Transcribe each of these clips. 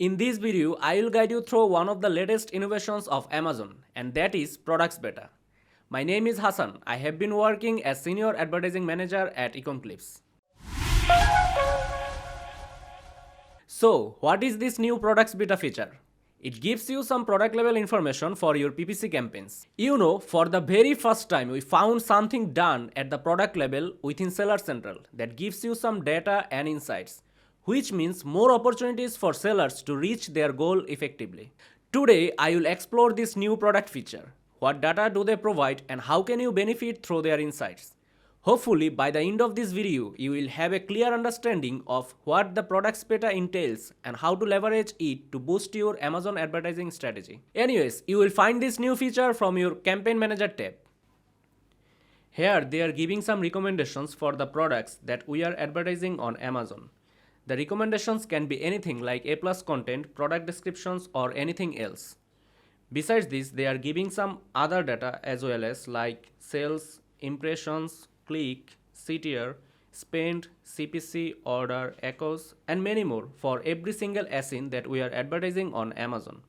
In this video, I will guide you through one of the latest innovations of Amazon, and that is products beta. My name is Hasan. I have been working as Senior Advertising Manager at Ecomclips. So, what is this new products beta feature? It gives you some product level information for your PPC campaigns. For the very first time we found something done at the product level within Seller Central that gives you some data and insights, which means more opportunities for sellers to reach their goal effectively. Today I will explore this new product feature. What data do they provide and how can you benefit through their insights? Hopefully, by the end of this video, you will have a clear understanding of what the products beta entails and how to leverage it to boost your Amazon advertising strategy. Anyways, you will find this new feature from your Campaign Manager tab. Here, they are giving some recommendations for the products that we are advertising on Amazon. The recommendations can be anything like A+ content, product descriptions, or anything else. Besides this, they are giving some other data as well as like sales, impressions, click, CTR, spend, CPC, order, ACoS, and many more for every single ASIN that we are advertising on Amazon.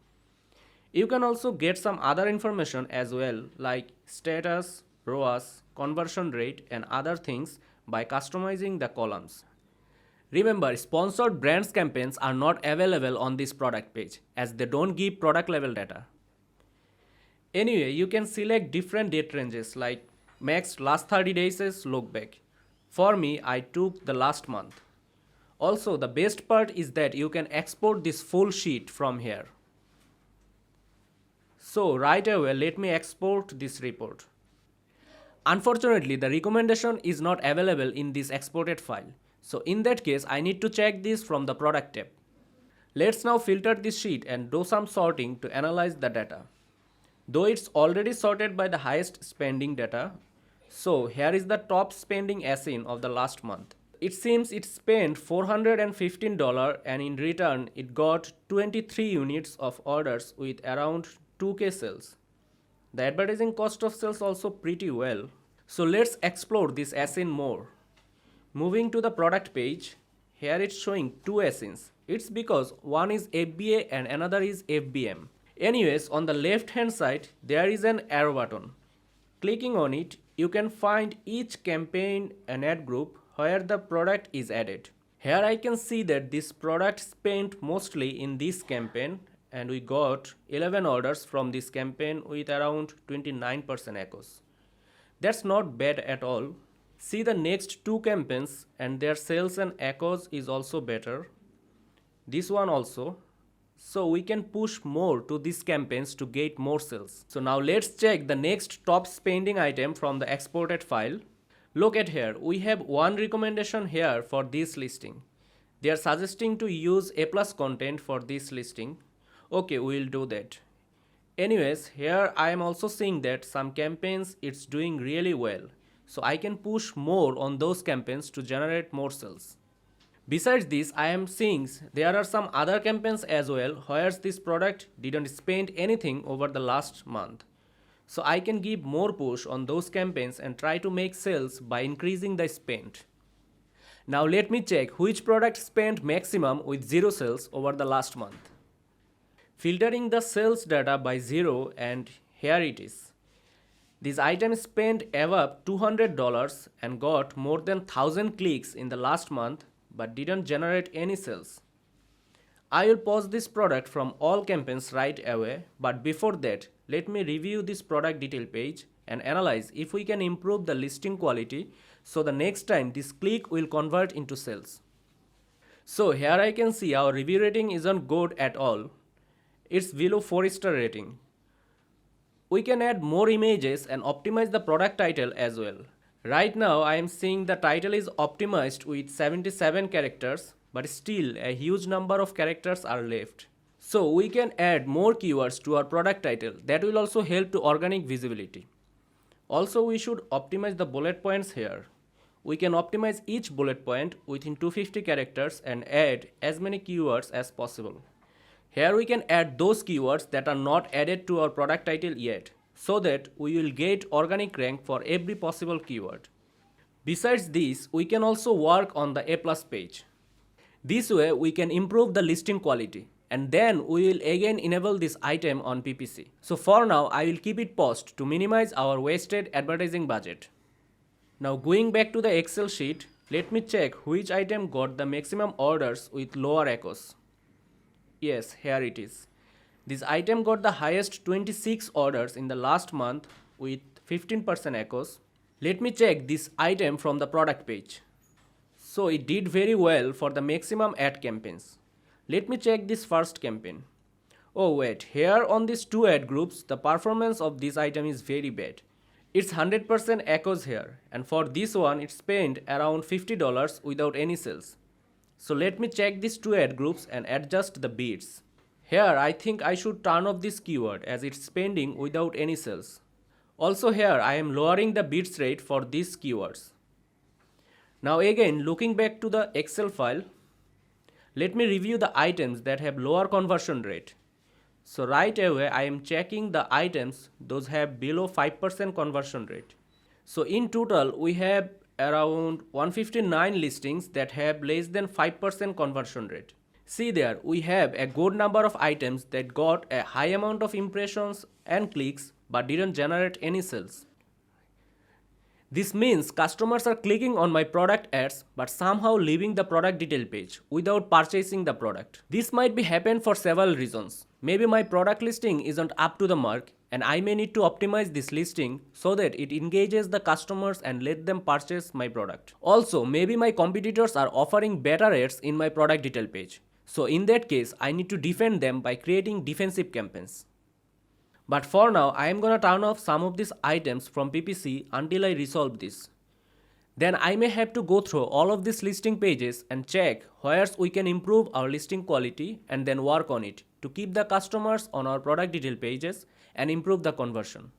You can also get some other information as well like status, ROAS, conversion rate, and other things by customizing the columns. Remember, sponsored brands campaigns are not available on this product page as they don't give product level data. Anyway, you can select different date ranges like max last 30 days look back. For me, I took the last month. Also, the best part is that you can export this full sheet from here. So right away, let me export this report. Unfortunately, the recommendation is not available in this exported file. So in that case, I need to check this from the product tab. Let's now filter this sheet and do some sorting to analyze the data. Though it's already sorted by the highest spending data, so here is the top spending ASIN of the last month. It seems it spent $415 and in return it got 23 units of orders with around 2k sales. The advertising cost of sales also pretty well. So let's explore this ASIN more. Moving to the product page, here it's showing two ASINs. It's because one is FBA and another is FBM. Anyways, on the left hand side, there is an arrow button. Clicking on it, you can find each campaign and ad group where the product is added. Here I can see that this product spent mostly in this campaign and we got 11 orders from this campaign with around 29% ACoS. That's not bad at all. See the next two campaigns and their sales and ACoS is also better. This one also. So we can push more to these campaigns to get more sales. So now let's check the next top spending item from the exported file. Look at here, we have one recommendation here for this listing. They are suggesting to use A+ content for this listing. Okay, we'll do that. Anyways, here I am also seeing that some campaigns it's doing really well. So I can push more on those campaigns to generate more sales. Besides this, I am seeing there are some other campaigns as well where this product didn't spend anything over the last month. So I can give more push on those campaigns and try to make sales by increasing the spend. Now let me check which product spent maximum with 0 sales over the last month. Filtering the sales data by 0 and here it is. This item spent above $200 and got more than 1000 clicks in the last month but didn't generate any sales. I will pause this product from all campaigns right away, but before that, let me review this product detail page and analyze if we can improve the listing quality so the next time this click will convert into sales. So here I can see our review rating isn't good at all. It's below 4-star rating. We can add more images and optimize the product title as well. Right now I am seeing the title is optimized with 77 characters, but still a huge number of characters are left. So we can add more keywords to our product title that will also help to organic visibility. Also we should optimize the bullet points here. We can optimize each bullet point within 250 characters and add as many keywords as possible. Here we can add those keywords that are not added to our product title yet, so that we will get organic rank for every possible keyword. Besides this, we can also work on the A+ page. This way we can improve the listing quality. and then we will again enable this item on PPC. So for now, I will keep it paused to minimize our wasted advertising budget. Now going back to the Excel sheet, let me check which item got the maximum orders with lower ACoS. Yes, here it is. This item got the highest 26 orders in the last month with 15% ACoS. Let me check this item from the product page. So it did very well for the maximum ad campaigns. Let me check this first campaign. Oh wait, here on these two ad groups, the performance of this item is very bad. It's 100% ACoS here, and for this one it spent around $50 without any sales. So let me check these two ad groups and adjust the bids. Here I think I should turn off this keyword as it's spending without any sales. Also here I am lowering the bids rate for these keywords. Now again, looking back to the Excel file, let me review the items that have lower conversion rate. So right away I am checking the items those have below 5% conversion rate. So in total we have around 159 listings that have less than 5% conversion rate. See there, we have a good number of items that got a high amount of impressions and clicks but didn't generate any sales. This means customers are clicking on my product ads but somehow leaving the product detail page without purchasing the product. This might be happen for several reasons. Maybe my product listing isn't up to the mark and I may need to optimize this listing so that it engages the customers and let them purchase my product. Also, maybe my competitors are offering better ads in my product detail page. So in that case, I need to defend them by creating defensive campaigns. But for now, I am gonna turn off some of these items from PPC until I resolve this. Then I may have to go through all of these listing pages and check where we can improve our listing quality and then work on it to keep the customers on our product detail pages and improve the conversion.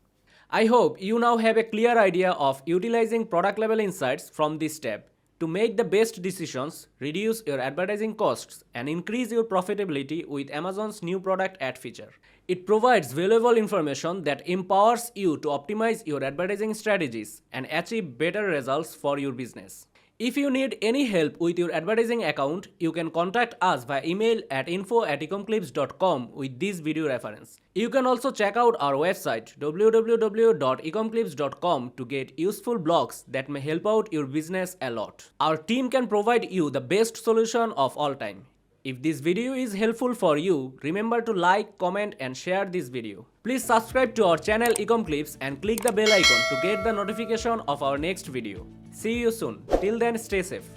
I hope you now have a clear idea of utilizing product level insights from this tab to make the best decisions, reduce your advertising costs, and increase your profitability with Amazon's new product ad feature. It provides valuable information that empowers you to optimize your advertising strategies and achieve better results for your business. If you need any help with your advertising account, you can contact us via email at info@ecomclips.com with this video reference. You can also check out our website www.ecomclips.com to get useful blogs that may help out your business a lot. Our team can provide you the best solution of all time. If this video is helpful for you, remember to like, comment and share this video. Please subscribe to our channel Ecomclips and click the bell icon to get the notification of our next video. See you soon. Till then, stay safe.